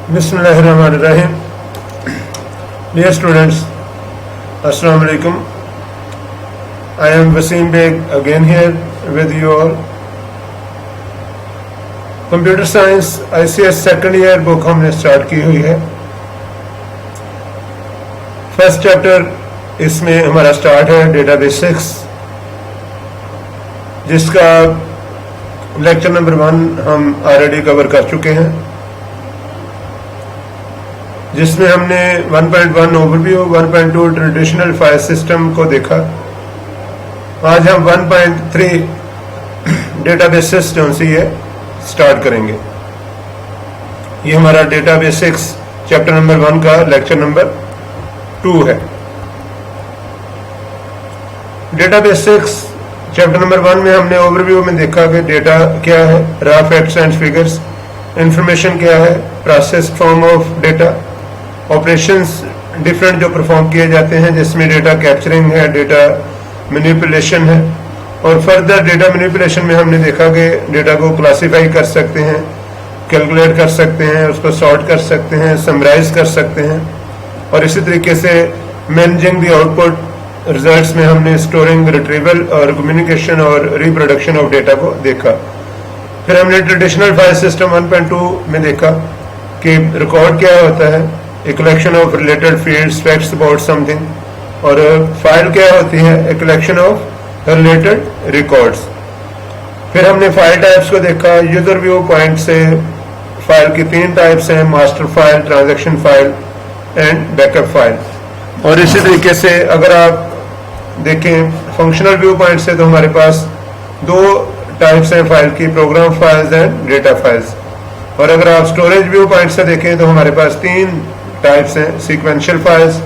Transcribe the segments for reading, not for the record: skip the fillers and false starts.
Bismillahirrahmanirrahim. Dear students, Assalamu alaikum. I am Wasim Beg again here with you all. Computer Science ICS second year book हमने start की हुई है. First chapter इसमें हमारा start है database 6, जिसका lecture number 1 हम ऑलरेडी कवर कर चुके हैं, जिसमें हमने 1.1 ओवरव्यू, 1.2 ट्रेडिशनल फाइल सिस्टम को देखा. आज हम 1.3 डेटाबेस सिस्टम से ये स्टार्ट करेंगे. ये हमारा डेटाबेस 6 चैप्टर नंबर 1 का लेक्चर नंबर 2 है. डेटाबेस 6 चैप्टर नंबर 1 में हमने ओवरव्यू में देखा कि डेटा क्या है, raw facts and figures, information क्या है, process form of data, operations different जो परफॉर्म किए जाते हैं, जिसमें डेटा कैप्चरिंग है, डेटा मैनिपुलेशन है. और फर्दर डेटा मैनिपुलेशन में हमने देखा कि डेटा को क्लासिफाई कर सकते हैं, कैलकुलेट कर सकते हैं, उसको सॉर्ट कर सकते हैं, समराइज कर सकते हैं, और इसी तरीके से मैनेजिंग द आउटपुट रिजल्ट्स में हमने स्टोरिंग, रिट्रीवल और कम्युनिकेशन और रिप्रोडक्शन ऑफ डेटा को देखा. फिर हमने ट्रेडिशनल फाइल सिस्टम 1.2 में देखा कि रिकॉर्ड क्या होता है, a collection of related fields, facts about something, और फाइल क्या होती है, a collection of related records. फिर हमने फाइल टाइप्स को देखा. यूजर व्यू पॉइंट से फाइल की 3 टाइप्स हैं, master file, transaction file and backup file. और इसी तरीके से अगर आप देखें फंक्शनल व्यू पॉइंट से, तो हमारे पास 2 टाइप्स हैं फाइल की, program files and data files. और अगर आप स्टोरेज व्यू पॉइंट से देखें तो हमारे पास 3 टाइप्स हैं, सीक्वेंशियल फाइल्स,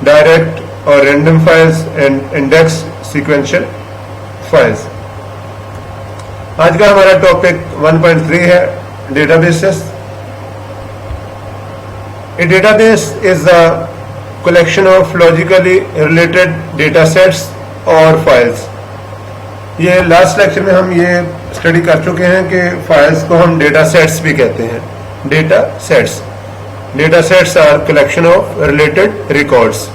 डायरेक्ट और random files and index sequential files. आज का हमारा टॉपिक 1.3 है, databases. A database is the collection of logically related data sets और files. ये लास्ट लेक्चर में हम ये स्टडी कर चुके हैं कि फाइल्स को हम डेटा सेट्स भी कहते हैं. Data sets are collection of related records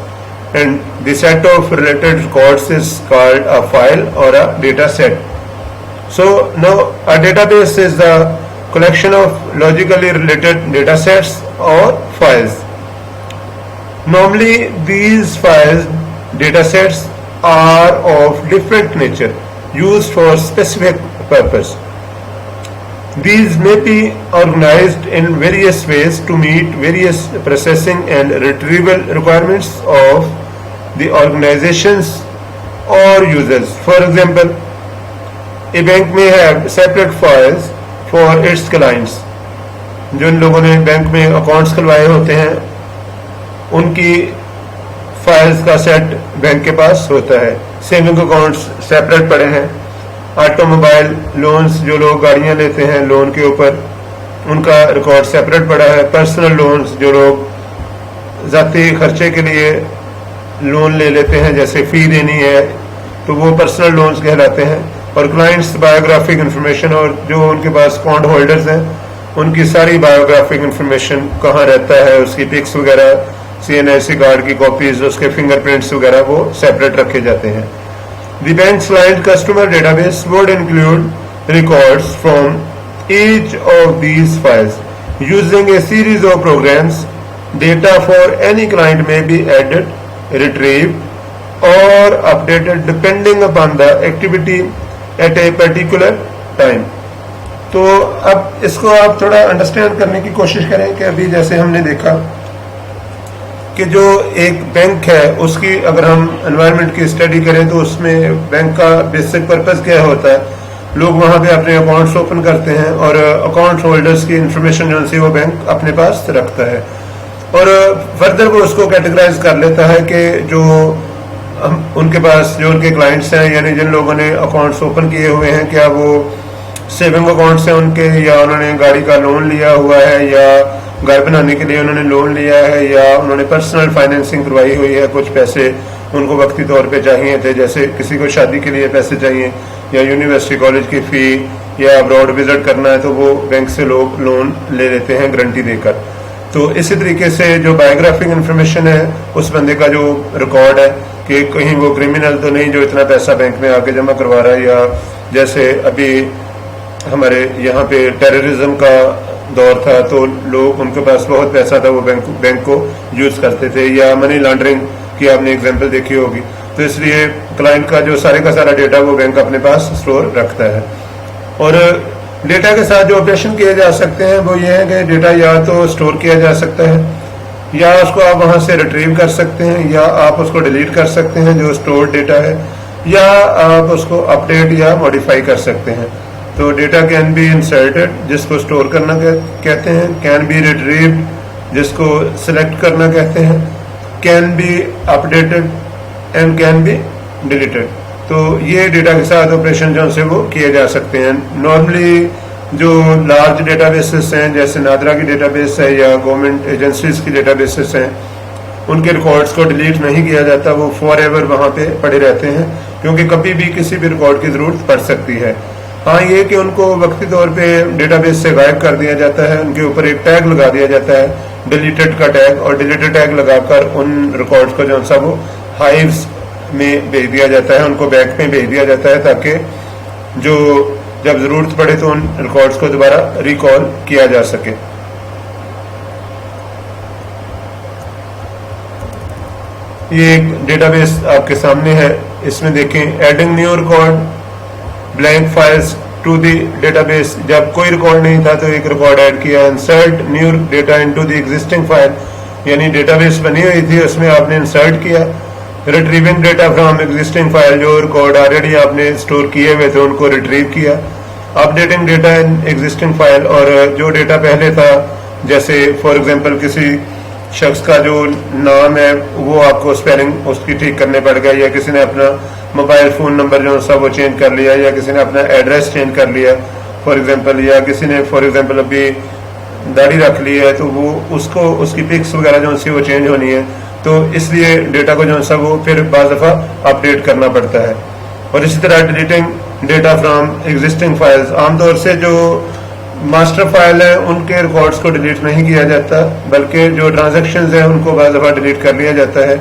and the set of related records is called a file और a data set. So now a database is the collection of logically related data sets or files. Normally these files data sets are of different nature, used for specific purpose. These may be organized in various ways to meet various processing and retrieval requirements of the organizations or users. For example, a bank may have separate files for its clients. जिन लोगों ने bank में accounts खुलवाए होते हैं, उनकी files का set bank के पास होता है. सेविंग अकाउंट्स सेपरेट पड़े हैं. ऑटोमोबाइल लोन्स, जो लोग गाड़ियां लेते हैं लोन के ऊपर, उनका रिकॉर्ड सेपरेट पड़ा है. पर्सनल लोन्स, जो लोग ज़ाती खर्चे के लिए लोन ले लेते हैं, जैसे फ़ी देनी है, तो वो पर्सनल लोन्स कहलाते हैं. और क्लाइंट्स बायोग्राफिक इंफॉर्मेशन, और जो उनके पास अकाउंट होल्डर्स हैं, उनकी सारी बायोग्राफिक इंफॉर्मेशन, कहाँ रहता है, उसकी पिक्स वगैरह, CNIC कार्ड की कॉपीज, उसके फिंगरप्रिंट्स वगैरह, वो सेपरेट रखे जाते हैं. The banks client customer database would include records from each of these files using a series of programs. Data for any client may be added, retrieve और updated depending upon the activity at a particular time. तो अब इसको आप थोड़ा understand करने की कोशिश करें कि अभी जैसे हमने देखा कि जो एक बैंक है, उसकी अगर हम एनवायरनमेंट की स्टडी करें तो उसमें बैंक का बेसिक पर्पस क्या होता है. लोग वहाँ पे अपने अकाउंट्स ओपन करते हैं और अकाउंट होल्डर्स की इंफॉर्मेशन जो सी वो बैंक अपने पास रखता है, और फर्दर वो उसको कैटेगराइज कर लेता है कि जो उनके पास जो उनके क्लाइंट्स हैं, यानी जिन लोगों ने अकाउंट्स ओपन किए हुए हैं, क्या वो सेविंग अकाउंट्स हैं उनके, या उन्होंने गाड़ी का लोन लिया हुआ है, या घर बनाने के लिए उन्होंने लोन लिया है, या उन्होंने पर्सनल फाइनेंसिंग करवाई हुई है, कुछ पैसे उनको वक्ती तौर पे चाहिए थे, जैसे किसी को शादी के लिए पैसे चाहिए, या यूनिवर्सिटी कॉलेज की फ़ी या अब्रॉड विजिट करना है तो वो बैंक से लोग लोन ले लेते हैं गारंटी देकर। तो इसी तरीके से जो बायोग्राफिक इन्फॉर्मेशन है उस बंदे का जो रिकॉर्ड है कि कहीं वो क्रिमिनल तो नहीं जो इतना पैसा बैंक में आके जमा करवा रहा है, या जैसे अभी हमारे यहाँ पे टेररिज्म का दौर था तो लोग उनके पास बहुत पैसा था वो बैंक को यूज़ करते थे, या मनी लॉन्ड्रिंग की आपने एग्जांपल देखी होगी। तो इसलिए क्लाइंट का जो सारे का सारा डेटा वो बैंक अपने पास स्टोर रखता है। और डेटा के साथ जो ऑपरेशन किए जा सकते हैं वो ये है कि डेटा या तो स्टोर किया जा सकता है, या उसको आप वहाँ से रिट्रीव कर सकते हैं, या आप उसको डिलीट कर सकते हैं जो स्टोर्ड डेटा है, या आप उसको अपडेट या मॉडिफाई कर सकते हैं। तो डेटा कैन बी इंसर्टेड जिसको स्टोर करना कहते हैं, कैन बी रिट्रीव्ड जिसको सिलेक्ट करना कहते हैं, can be updated and can be deleted. तो ये डेटा के साथ ऑपरेशन जो से वो किए जा सकते हैं। नॉर्मली जो लार्ज डेटाबेसेस हैं जैसे नादरा की डेटाबेस है या गवर्नमेंट एजेंसीज की डेटाबेसेस हैं, उनके रिकॉर्ड्स को डिलीट नहीं किया जाता, वो फॉर एवर वहाँ पे पड़े रहते हैं क्योंकि कभी भी किसी भी रिकॉर्ड की ज़रूरत पड़ सकती है। हाँ, ये कि उनको वक्ती तौर पे डेटाबेस से गायब कर दिया जाता है, उनके ऊपर एक टैग लगा दिया जाता है डिलीटेड का टैग, और डिलीटेड टैग लगाकर उन रिकॉर्ड्स को जो सा वो हाइव्स में भेज दिया जाता है, उनको बैक में भेज दिया जाता है ताकि जो जब जरूरत पड़े तो उन रिकॉर्ड्स को दोबारा रिकॉल किया जा सके। ये एक डेटाबेस आपके सामने है, इसमें देखें adding new record blank files to the database, जब कोई रिकॉर्ड नहीं था तो एक रिकॉर्ड ऐड किया। Insert new data into the existing file, यानी डेटाबेस बनी हुई थी उसमें आपने इंसर्ट किया। Retrieving data from existing file, जो रिकॉर्ड ऑलरेडी आपने स्टोर किए हुए थे उनको रिट्रीव किया। Updating data in existing file, और जो डेटा पहले था जैसे फॉर एग्जांपल किसी शख्स का जो नाम है वो आपको स्पेलिंग उसकी ठीक करने पड़ गया, या किसी ने अपना मोबाइल फ़ोन नंबर जो सा वो चेंज कर लिया, या किसी ने अपना एड्रेस चेंज कर लिया फॉर एग्जांपल, या किसी ने फॉर एग्जांपल अभी दाढ़ी रख ली है तो वो उसको उसकी पिक्स वगैरह जो सी वो चेंज होनी है, तो इसलिए डेटा को जो सा वो फिर बाज़ दफ़ा अपडेट करना पड़ता है। और इसी तरह deleting data from existing files, आमतौर से जो मास्टर फाइल है उनके रिकॉर्ड्स को डिलीट नहीं किया जाता, बल्कि जो ट्रांजैक्शंस हैं उनको बाज़ दफ़ा डिलीट कर लिया जाता है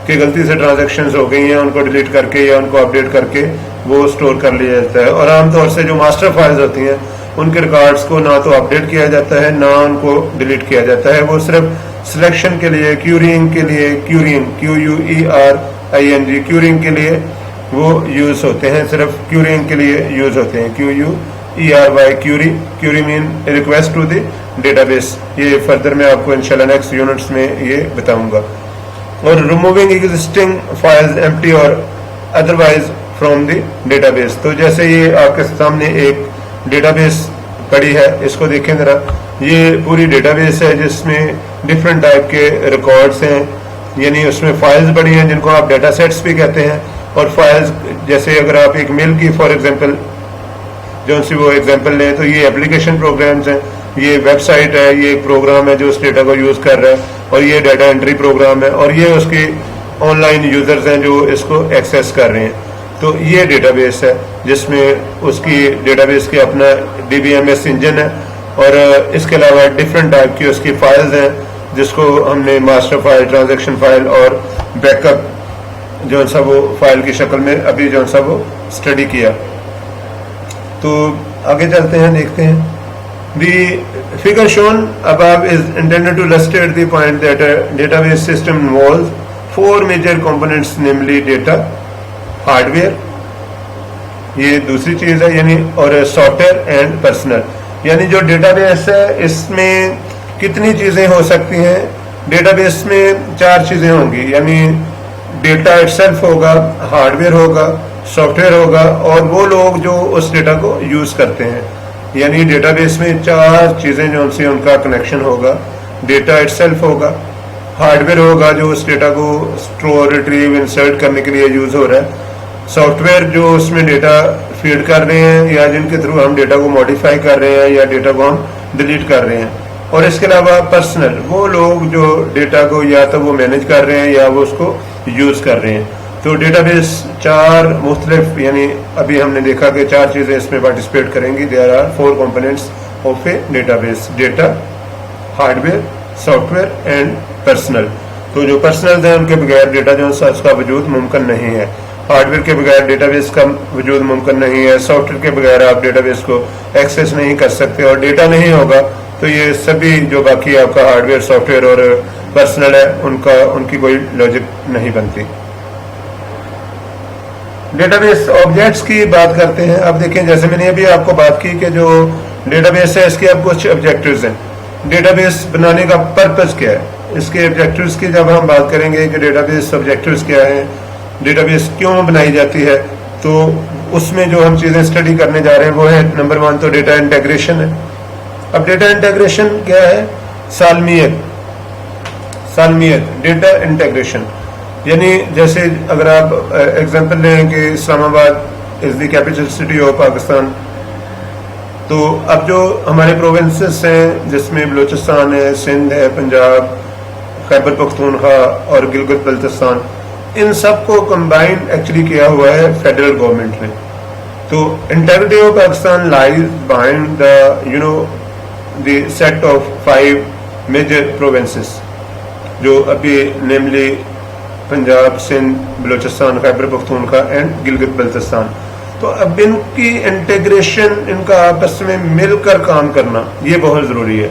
कि गलती से ट्रांजैक्शंस हो गई हैं, उनको डिलीट करके या उनको अपडेट करके वो स्टोर कर लिया जाता है। और आमतौर से जो मास्टर फाइल्स होती हैं उनके रिकॉर्ड्स को ना तो अपडेट किया जाता है ना उनको डिलीट किया जाता है, वो सिर्फ सिलेक्शन के लिए, क्यूरिंग के लिए, क्यूरिंग QUERING क्यूरिंग के लिए वो यूज़ होते हैं, सिर्फ क्यूरिंग के लिए यूज़ होते हैं। QUERY query mean request to the database. ये फर्दर मैं आपको इंशाल्लाह नेक्स्ट यूनिट्स में ये बताऊंगा। और रिमूविंग एग्जिस्टिंग फाइल्स एम्प्टी और अदरवाइज फ्रॉम द डेटाबेस, तो जैसे ये आपके सामने एक डेटाबेस पड़ी है, इसको देखें जरा, ये पूरी डेटाबेस है जिसमें डिफरेंट टाइप के रिकॉर्ड्स हैं, यानी उसमें फाइल्स पड़ी हैं जिनको आप डेटा सेट्स भी कहते हैं। और फाइल्स जैसे अगर आप एक मेल की फॉर एग्जांपल जो सी वो एग्जांपल लें तो ये एप्लीकेशन प्रोग्राम्स हैं, ये वेबसाइट है, ये एक प्रोग्राम है जो उस डेटा को यूज़ कर रहा है, और ये डाटा एंट्री प्रोग्राम है, और ये उसके ऑनलाइन यूजर्स हैं जो इसको एक्सेस कर रहे हैं। तो ये डेटाबेस है जिसमें उसकी डेटाबेस के अपना DBMS इंजन है, और इसके अलावा डिफरेंट टाइप की उसकी फाइल्स हैं जिसको हमने मास्टर फाइल, ट्रांजैक्शन फाइल और बैकअप जो सा वो फाइल की शक्ल में अभी जो सा वो स्टडी किया। तो आगे चलते हैं, देखते हैं। The figure shown above is intended to illustrate the point that a database system involves 4 major components, namely data, hardware, ये दूसरी चीज़ है, यानी और सॉफ्टवेयर एंड पर्सनल, यानी जो डेटाबेस है इसमें कितनी चीज़ें हो सकती हैं। डेटाबेस में 4 चीज़ें होंगी, यानी डेटा इटसेल्फ होगा, हार्डवेयर होगा, सॉफ्टवेयर होगा, और वो लोग जो उस डेटा को यूज़ करते हैं। यानी डेटाबेस में 4 चीज़ें जो उनसे उनका कनेक्शन होगा। डेटा इटसेल्फ होगा, हार्डवेयर होगा जो उस डेटा को स्टोर, रिट्रीव, इंसर्ट करने के लिए यूज़ हो रहा है, सॉफ्टवेयर जो उसमें डेटा फीड कर रहे हैं या जिनके थ्रू हम डेटा को मॉडिफाई कर रहे हैं या डेटा को हम डिलीट कर रहे हैं, और इसके अलावा पर्सनल, वो लोग जो डेटा को या तो वो मैनेज कर रहे हैं या वो उसको यूज़ कर रहे हैं। تو ڈیٹا بیس 4 مختلف، یعنی ابھی ہم نے دیکھا کہ 4 چیزیں اس میں پارٹیسپیٹ کریں گی. There are 4 components of a database: data, hardware, software and personnel. تو جو پرسنل ہیں ان کے بغیر ڈیٹا جو ہے اس کا وجود ممکن نہیں ہے. ہارڈ ویئر کے بغیر ڈیٹا بیس کا وجود ممکن نہیں ہے. سافٹ ویئر کے بغیر آپ ڈیٹا بیس کو ایکسیس نہیں کر سکتے، اور ڈیٹا نہیں ہوگا تو یہ سبھی جو باقی آپ کا ہارڈ ویئر، سافٹ ویئر اور پرسنل ہے ان کی کوئی لاجک نہیں بنتی. ڈیٹا بیس آبجیکٹس کی بات کرتے ہیں. اب دیکھیں جیسے میں نے ابھی آپ کو بات کی کہ جو ڈیٹا بیس ہے اس کے اب کچھ آبجیکٹیوز ہیں. ڈیٹا بیس بنانے کا پرپز کیا ہے، اس کے آبجیکٹیوز کی جب ہم بات کریں گے کہ ڈیٹا بیس آبجیکٹیوز کیا ہیں، ڈیٹا بیس کیوں بنائی جاتی ہے، تو اس میں جو ہم چیزیں اسٹڈی کرنے جا رہے ہیں وہ ہے نمبر 1 تو ڈیٹا انٹیگریشن ہے. اب ڈیٹا انٹیگریشن کیا ہے؟ سالمیت ڈیٹا انٹیگریشن. یعنی جیسے اگر آپ ایگزامپل لیں کہ اسلام آباد از دی کیپٹل سٹی آف پاکستان، تو اب جو ہمارے پروونسز ہیں جس میں بلوچستان ہے، سندھ ہے، پنجاب، خیبر پختونخوا اور گلگت بلتستان، ان سب کو کمبائن ایکچولی کیا ہوا ہے فیڈرل گورنمنٹ نے. تو integrity of Pakistan lies behind the set of 5 major provinces, جو ابھی نیملی پنجاب، سندھ، بلوچستان، خیبر پختونخوا اینڈ گلگت بلتستان. تو اب ان کی انٹیگریشن، ان کا آپس میں مل کر کام کرنا یہ بہت ضروری ہے.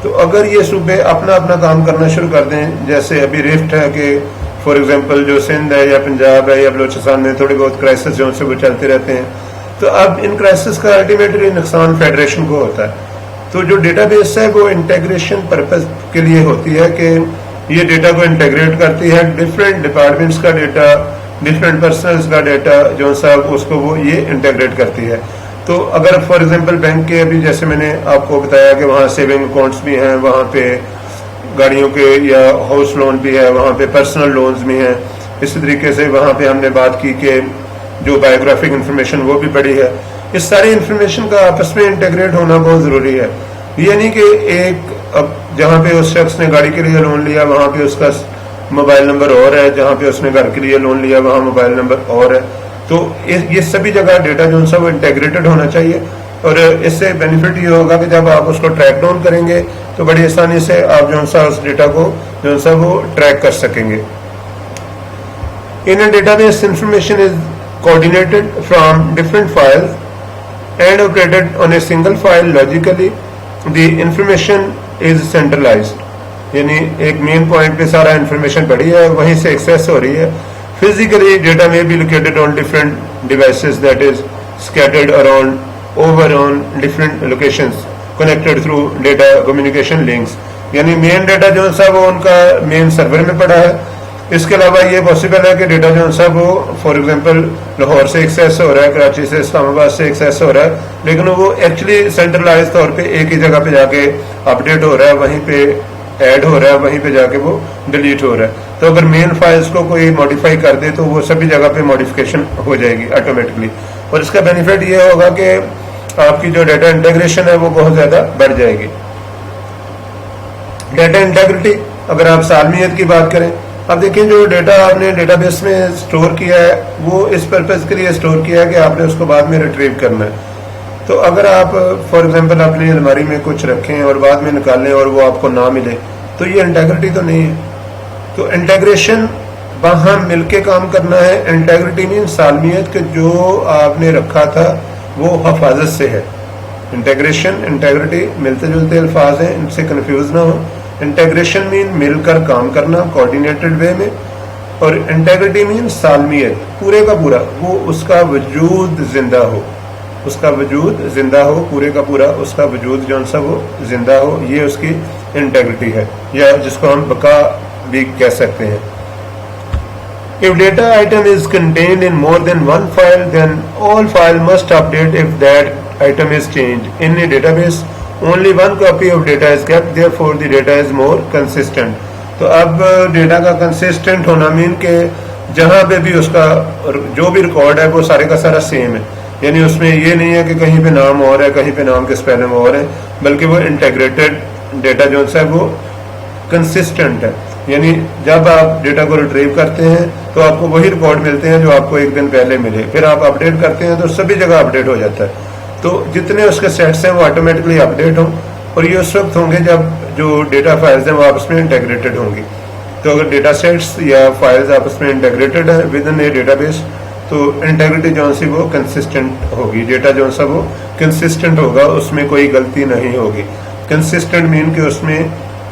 تو اگر یہ صوبے اپنا اپنا کام کرنا شروع کر دیں، جیسے ابھی رفٹ ہے کہ فار ایگزامپل جو سندھ ہے یا پنجاب ہے یا بلوچستان میں تھوڑی بہت کرائسس جو ان سے وہ چلتے رہتے ہیں، تو اب ان کرائسس کا الٹیمیٹلی نقصان فیڈریشن کو ہوتا ہے. تو جو ڈیٹا بیس ہے وہ انٹیگریشن پرپز کے لیے ہوتی ہے کہ یہ ڈیٹا کو انٹیگریٹ کرتی ہے، ڈفرینٹ ڈپارٹمنٹس کا ڈیٹا، ڈفرینٹ پرسنلز کا ڈیٹا جو صاحب اس کو وہ یہ انٹیگریٹ کرتی ہے. تو اگر فار ایگزامپل بینک کے ابھی جیسے میں نے آپ کو بتایا کہ وہاں سیونگ اکاؤنٹس بھی ہیں، وہاں پہ گاڑیوں کے یا ہاؤس لون بھی ہے، وہاں پہ پرسنل لونز بھی ہیں. اسی طریقے سے وہاں پہ ہم نے بات کی کہ جو بایوگرافک انفارمیشن وہ بھی پڑی ہے. اس ساری انفارمیشن کا آپس میں انٹیگریٹ ہونا بہت ضروری ہے. یہ نہیں کہ ایک اب جہاں پہ اس شخص نے گاڑی کے لیے لون لیا وہاں پہ اس کا موبائل نمبر اور ہے، جہاں پہ اس نے گھر کے لیے لون لیا وہاں موبائل نمبر اور ہے. تو یہ سبھی جگہ ڈیٹا جو سا وہ انٹیگریٹڈ ہونا چاہیے. اور اس سے بینیفٹ یہ ہوگا کہ جب آپ اس کو ٹریک ڈاؤن کریں گے تو بڑی آسانی سے آپ جو سا اس ڈیٹا کو جو سا وہ ٹریک کر سکیں گے. In a database information is coordinated from different files and operated on a single file logically. The information is centralized. یعنی ایک مین پوائنٹ پہ سارا انفارمیشن پڑی ہے، وہیں سے ایکسیس ہو رہی ہے. Physically data may be located on different devices, that is scattered around over on different locations connected through data communication links. یعنی مین ڈیٹا جو سا وہ ان کا مین سرور میں پڑا ہے. اس کے علاوہ یہ پاسبل ہے کہ ڈیٹا جو ہے وہ فار ایگزامپل لاہور سے ایکسیس ہو رہا ہے، کراچی سے، اسلام آباد سے ایکسیس ہو رہا ہے، لیکن وہ ایکچولی سینٹرلائز طور پہ ایک ہی جگہ پہ جا کے اپڈیٹ ہو رہا ہے، وہیں پہ ایڈ ہو رہا ہے، وہیں پہ جا کے وہ ڈیلیٹ ہو رہا ہے. تو اگر مین فائلز کو کوئی ماڈیفائی کر دے تو وہ سبھی جگہ پہ ماڈیفکیشن ہو جائے گی آٹومیٹکلی. اور اس کا بینیفٹ یہ ہوگا کہ آپ کی جو ڈیٹا انٹیگریشن ہے وہ بہت زیادہ بڑھ جائے گی. ڈیٹا انٹیگریٹی اگر آپ سالمیت کی بات کریں، اب دیکھیں جو ڈیٹا آپ نے ڈیٹا بیس میں اسٹور کیا ہے وہ اس پرپز کے لیے اسٹور کیا ہے کہ آپ نے اس کو بعد میں ریٹریو کرنا ہے. تو اگر آپ فار ایگزامپل اپنی الماری میں کچھ رکھیں اور بعد میں نکالیں اور وہ آپ کو نہ ملے تو یہ انٹیگریٹی تو نہیں ہے. تو انٹیگریشن باہم مل کے کام کرنا ہے. انٹیگریٹی مین سالمیت کہ جو آپ نے رکھا تھا وہ حفاظت سے ہے. انٹیگریشن انٹیگریٹی ملتے جلتے الفاظ ہیں، ان سے کنفیوز نہ ہو. انٹیگریشن مین مل کر کام کرنا کوآرڈینیٹڈ وے میں، اور انٹیگریٹی مین سالمیت پورے کا پورا وہ اس کا وجود زندہ ہو، اس کا وجود زندہ ہو، پورے کا پورا اس کا وجود جو سا وہ زندہ ہو. یہ اس کی انٹیگریٹی ہے، یا جس کو ہم بقا بھی کہہ سکتے ہیں. If data item is contained in more than one file, then all file must update if that item is changed. In a database, only one copy of data is kept, therefore the data is more consistent. تو اب data کا consistent ہونا مین کہ جہاں پہ بھی اس کا جو بھی ریکارڈ ہے وہ سارے کا سارا سیم ہے. یعنی اس میں یہ نہیں ہے کہ کہیں پہ نام اور ہے، کہیں پہ نام کے اسپیلنگ اور ہے، بلکہ وہ انٹیگریٹڈ ڈیٹا جو ہے وہ कंसिस्टेंट है, यानी जब आप डेटा को रिट्रीव करते हैं तो आपको वही रिकॉर्ड मिलते हैं जो आपको एक दिन पहले मिले, फिर आप अपडेट करते हैं तो सभी जगह अपडेट हो जाता है। तो जितने उसके सेट्स हैं वो ऑटोमेटिकली अपडेट हों, और ये उस वक्त होंगे जब जो डेटा फाइल्स हैं वो आपस में इंटीग्रेटेड होंगी। तो अगर डेटा सेट्स या फाइल्स आपस में इंटीग्रेटेड है विद इन ए डेटाबेस, तो इंटीग्रिटी जो सी वो कंसिस्टेंट होगी, डेटा जो सा वो कंसिस्टेंट होगा, उसमें कोई गलती नहीं होगी। कंसिस्टेंट मीन कि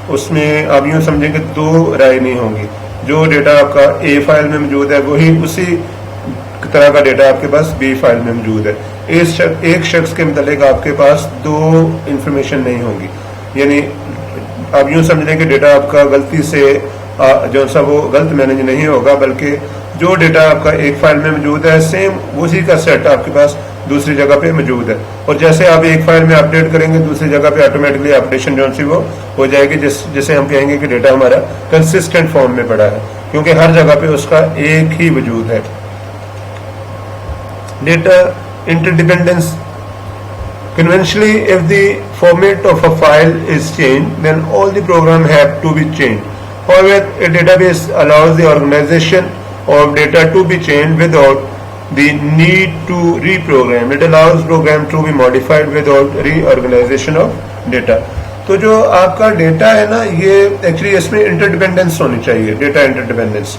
उसमें आप यूँ समझें कि दो राय नहीं होंगी। जो डेटा आपका ए फाइल में मौजूद है वही उसी तरह का डेटा आपके पास बी फाइल में मौजूद है। एक शख्स के मतलब आपके पास दो इंफॉर्मेशन नहीं होगी, यानी आप यूँ समझ लें कि डेटा आपका गलती से जो सा वो गलत मैनेज नहीं होगा, बल्कि जो डेटा आपका एक फाइल में मौजूद है सेम उसी का सेट आपके पास दूसरी जगह पे मौजूद है। और जैसे आप एक फाइल में अपडेट करेंगे दूसरी जगह पे ऑटोमेटिकली अपडेशन जो सी वो हो जाएगी, जिसे हम कहेंगे कि डेटा हमारा कंसिस्टेंट फॉर्म में पड़ा है, क्योंकि हर जगह पे उसका एक ही वजूद है। Data interdependence, conventionally if the format of a file is changed then all the program have to be changed. However, a database allows the organization of data to be changed without the need to reprogram. It allows program to be modified without reorganization of data. तो जो आपका data है ना, ये actually इसमें interdependence होनी चाहिए। Data interdependence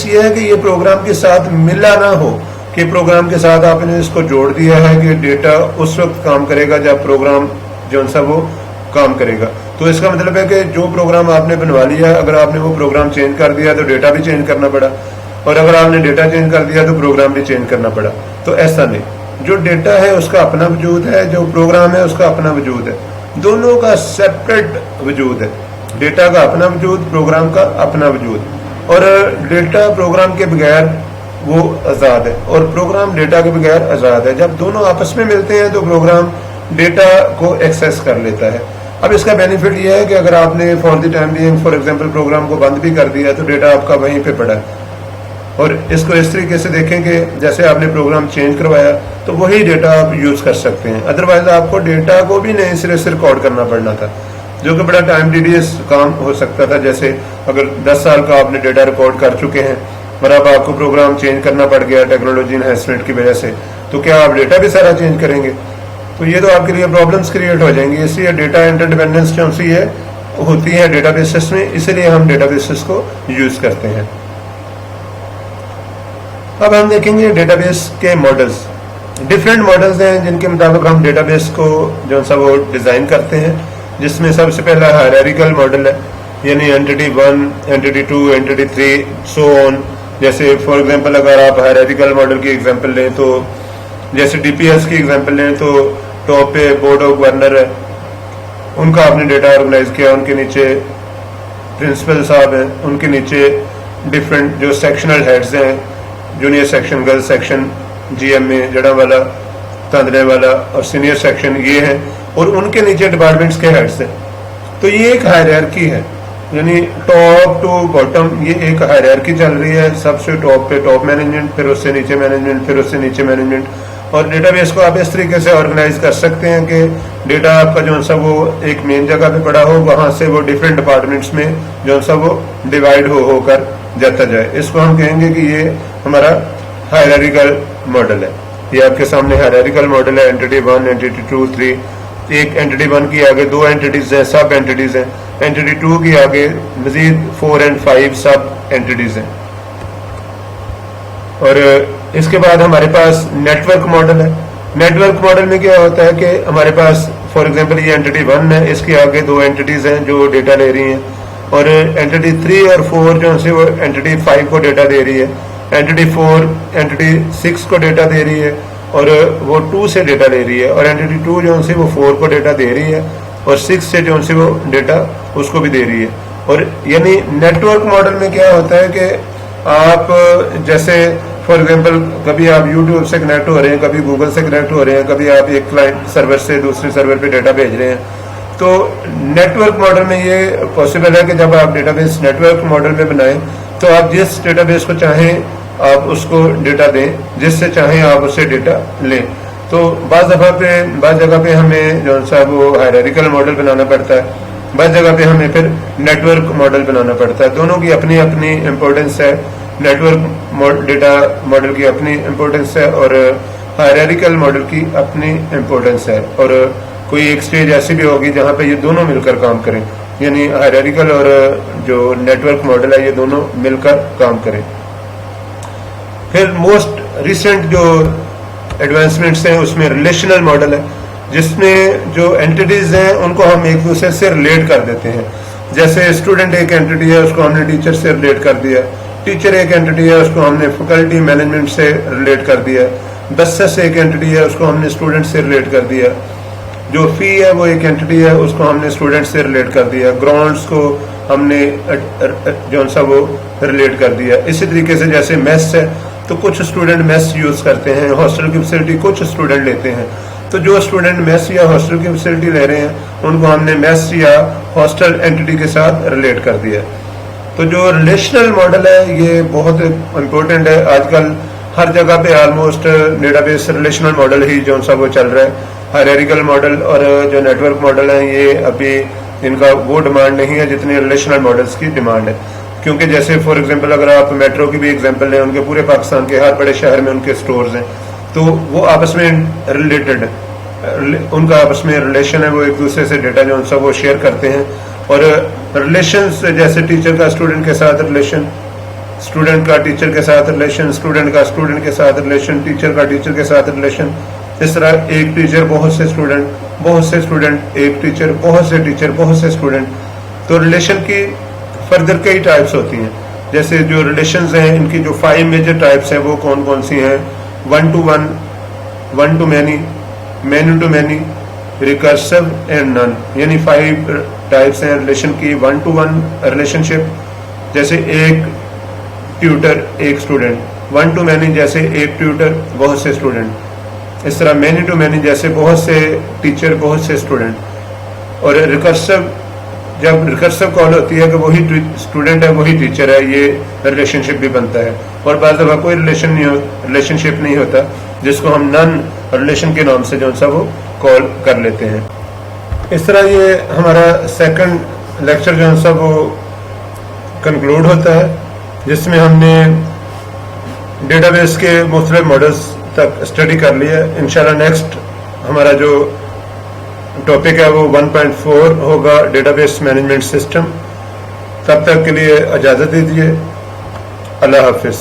ये है कि ये प्रोग्राम के साथ मिला ना हो, कि प्रोग्राम के साथ आपने इसको जोड़ दिया है कि डेटा उस वक्त काम करेगा जब प्रोग्राम जो सा वो काम करेगा। तो इसका मतलब है कि जो प्रोग्राम आपने बनवा लिया, अगर आपने वो प्रोग्राम चेंज कर दिया तो डेटा भी चेंज करना पड़ा, और अगर आपने डेटा चेंज कर दिया तो प्रोग्राम भी चेंज करना पड़ा। तो ऐसा नहीं, जो डेटा है उसका अपना वजूद है, जो प्रोग्राम है उसका अपना वजूद है, दोनों का सेपरेट वजूद है। डेटा का अपना वजूद, प्रोग्राम का अपना वजूद, और डेटा प्रोग्राम के बगैर वो आज़ाद है और प्रोग्राम डेटा के बगैर आज़ाद है। जब दोनों आपस में मिलते हैं तो प्रोग्राम डेटा को एक्सेस कर लेता है। अब इसका बेनिफिट ये है कि अगर आपने for the time being for example program को बंद भी कर दिया तो डेटा आपका वहीं पे पड़ा है। और इसको इस तरीके से देखें कि जैसे आपने प्रोग्राम चेंज करवाया तो वही डेटा आप यूज़ कर सकते हैं, अदरवाइज आपको डेटा को भी नए सिरे से रिकॉर्ड करना पड़ना था, जो कि बड़ा टाइम टीडियस काम हो सकता था। जैसे अगर 10 साल का आपने डेटा रिकॉर्ड कर चुके हैं और अब आपको प्रोग्राम चेंज करना पड़ गया टेक्नोलॉजी एनहांसमेंट की वजह से, तो क्या आप डेटा भी सारा चेंज करेंगे? तो ये तो आपके लिए प्रॉब्लम्स क्रिएट हो जाएंगी। इसलिए डेटा इंटरडिपेंडेंस जो सी है होती है डेटाबेसेस में, इसीलिए हम डेटाबेसेस को यूज करते हैं। अब हम देखेंगे डेटाबेस के मॉडल्स। डिफरेंट मॉडल्स हैं जिनके मुताबिक हम डेटाबेस को जो सा वो डिजाइन करते हैं, जिसमें सबसे पहला हायरार्किकल मॉडल है, यानी entity 1, entity 2, entity 3 so on. जैसे फॉर एग्जांपल अगर आप हायरार्किकल मॉडल की एग्जांपल लें तो जैसे डीपीएस की एग्जांपल लें तो टॉप पे बोर्ड ऑफ गवर्नर है, उनका आपने डेटा ऑर्गेनाइज किया, उनके नीचे प्रिंसिपल साहब हैं, उनके नीचे डिफरेंट जो सेक्शनल हेड्स हैं, junior section, girls section, GMA, जड़ा वाला, तांदरे वाला और सीनियर सेक्शन ये हैं, और उनके नीचे डिपार्टमेंट्स के हेड्स हैं। तो ये एक हायरार्की है, यानी टॉप टू बॉटम ये एक हायरार्की चल रही है। सबसे टॉप पे टॉप मैनेजमेंट, फिर उससे नीचे मैनेजमेंट, फिर उससे नीचे मैनेजमेंट। और डेटाबेस को आप इस तरीके से ऑर्गेनाइज कर सकते हैं कि डेटा आपका जो सा वो एक मेन जगह पे पड़ा हो, वहां से वो डिफरेंट डिपार्टमेंट्स में जो सा वो डिवाइड होकर जाता जाए। इसको हम कहेंगे कि ये हमारा हायरार्किकल मॉडल है। ये आपके सामने हायरार्किकल मॉडल है, एंटिटी 1, एंटिटी 2, 3। एक एंटिटी 1 की आगे 2 एंटिटीज हैं, सब एंटिटीज हैं। एंटिटी 2 की आगे मजीद 4 और 5 सब एंटिटीज हैं। और इसके बाद हमारे पास नेटवर्क मॉडल है। नेटवर्क मॉडल में क्या होता है कि हमारे पास फॉर एग्जांपल ये एंटिटी 1 है, इसके आगे 2 एंटिटीज हैं जो डेटा ले रही हैं, और एंटिटी 3 और 4 जो है वो एंटिटी 5 को डेटा दे रही है, एंटिटी 4 एंटिटी 6 को डेटा दे रही है और वो 2 से डेटा ले रही है, और एंटिटी 2 जो है वो 4 को डेटा दे रही है और 6 से जो है वो डेटा उसको भी दे रही है। और यानी नेटवर्क मॉडल में क्या होता है कि आप जैसे फॉर एग्जांपल कभी आप यूट्यूब से कनेक्ट हो रहे हैं, कभी गूगल से कनेक्ट हो रहे हैं, कभी आप एक क्लाइंट सर्वर से दूसरे सर्वर पे डेटा भेज रहे हैं। तो नेटवर्क मॉडल में ये पॉसिबल है कि जब आप डेटाबेस नेटवर्क मॉडल में बनाएं तो आप जिस डेटाबेस को चाहें आप उसको डेटा दें, जिससे चाहें आप उससे डेटा लें। तो बाज़ जगह पे हमें जो सा वो हायरार्किकल मॉडल बनाना पड़ता है, بعض جگہ پہ ہمیں پھر نیٹورک ماڈل بنانا پڑتا ہے. دونوں کی اپنی اپنی امپورٹنس ہے. نیٹورک ڈیٹا ماڈل کی اپنی امپورٹنس ہے اور ہائرارکل ماڈل کی اپنی امپورٹنس ہے, اور کوئی ایک سٹیج ایسی بھی ہوگی جہاں پہ یہ دونوں مل کر کام کریں, یعنی ہائرارکل اور جو نیٹورک ماڈل ہے یہ دونوں مل کر کام کریں. پھر موسٹ ریسنٹ جو ایڈوانسمنٹس ہیں اس میں ریلیشنل ماڈل ہے, جس میں جو اینٹیز ہیں ان کو ہم ایک دوسرے سے ریلیٹ کر دیتے ہیں. جیسے اسٹوڈنٹ ایک اینٹی ہے, اس کو ہم نے ٹیچر سے ریلیٹ کر دیا. ٹیچر ایک اینٹی ہے, اس کو ہم نے فیکلٹی مینجمنٹ سے ریلیٹ کر دیا. بسس ایک اینٹی ہے, اس کو ہم نے اسٹوڈنٹ سے ریلیٹ کر دیا. جو فی ہے وہ ایک اینٹی ہے, اس کو ہم نے اسٹوڈنٹ سے ریلیٹ کر دیا. گراؤنڈس کو ہم نے جو سا وہ ریلیٹ کر دیا. اسی طریقے سے جیسے میس ہے تو کچھ اسٹوڈنٹ میس یوز کرتے ہیں, ہاسٹل کی فیسلٹی کچھ اسٹوڈنٹ لیتے ہیں. تو جو اسٹوڈنٹ میس یا ہاسٹل کی فیسلٹی لے رہے ہیں ان کو ہم نے میس یا ہاسٹل اینٹی کے ساتھ ریلیٹ کر دیا. تو جو ریلیشنل ماڈل ہے یہ بہت امپورٹنٹ ہے. آج کل ہر جگہ پہ almost database relational model ہی جو سا وہ چل رہا ہے. ہائرارکل ماڈل اور جو نیٹورک ماڈل ہیں یہ ابھی ان کا وہ ڈیمانڈ نہیں ہے جتنی ریلیشنل ماڈلس کی ڈیمانڈ ہے. کیونکہ جیسے فار ایگزامپل اگر آپ میٹرو کی بھی ایگزامپل لیں, ان کے پورے پاکستان کے ہر بڑے شہر میں ان کے سٹورز ہیں, تو وہ آپس میں ریلیٹڈ, ان کا آپس میں ریلیشن ہے, وہ ایک دوسرے سے ڈیٹا جو ان سا وہ شیئر کرتے ہیں. اور ریلیشنز جیسے ٹیچر کا اسٹوڈنٹ کے ساتھ ریلیشن, اسٹوڈنٹ کا ٹیچر کے ساتھ ریلیشن, اسٹوڈنٹ کا اسٹوڈنٹ کے ساتھ ریلیشن, ٹیچر کا ٹیچر کے ساتھ ریلیشن. اس طرح ایک ٹیچر بہت سے اسٹوڈنٹ, بہت سے اسٹوڈنٹ ایک ٹیچر, بہت سے ٹیچر بہت سے اسٹوڈنٹ. تو ریلیشن کی فردر کئی ٹائپس ہوتی ہیں. جیسے جو ریلیشنز ہیں ان کی جو 5 میجر ٹائپس ہیں وہ کون کون سی ہیں؟ 1 to 1, 1 to many, many to many, recursive and نن, یعنی 5 ٹائپس ہیں ریلیشن کی. 1 to 1 ریلیشن شپ جیسے ایک ٹیوٹر ایک اسٹوڈنٹ. 1 to many جیسے ایک ٹیوٹر بہت سے اسٹوڈنٹ. اس طرح many to many جیسے بہت سے ٹیچر بہت سے اسٹوڈنٹ. اور ریکرسو جب ریکرسو کال ہوتی ہے کہ وہی اسٹوڈنٹ ہے وہی ٹیچر ہے, یہ ریلیشن شپ بھی بنتا ہے. اور بعض دفعہ کوئی ریلیشن شپ نہیں ہوتا جس کو ہم نن ریلیشن کے نام سے جو سا وہ کال کر لیتے ہیں. اس طرح یہ ہمارا سیکنڈ لیکچر جو سا وہ کنکلوڈ ہوتا ہے, جس میں ہم نے ڈیٹا بیس کے مختلف ماڈلز تک اسٹڈی کر لیا. انشاءاللہ نیکسٹ ہمارا جو ٹاپک ہے وہ 1.4 ہوگا, ڈیٹا بیس مینجمنٹ سسٹم. تب تک کے لیے اجازت دیجیے. اللہ حافظ.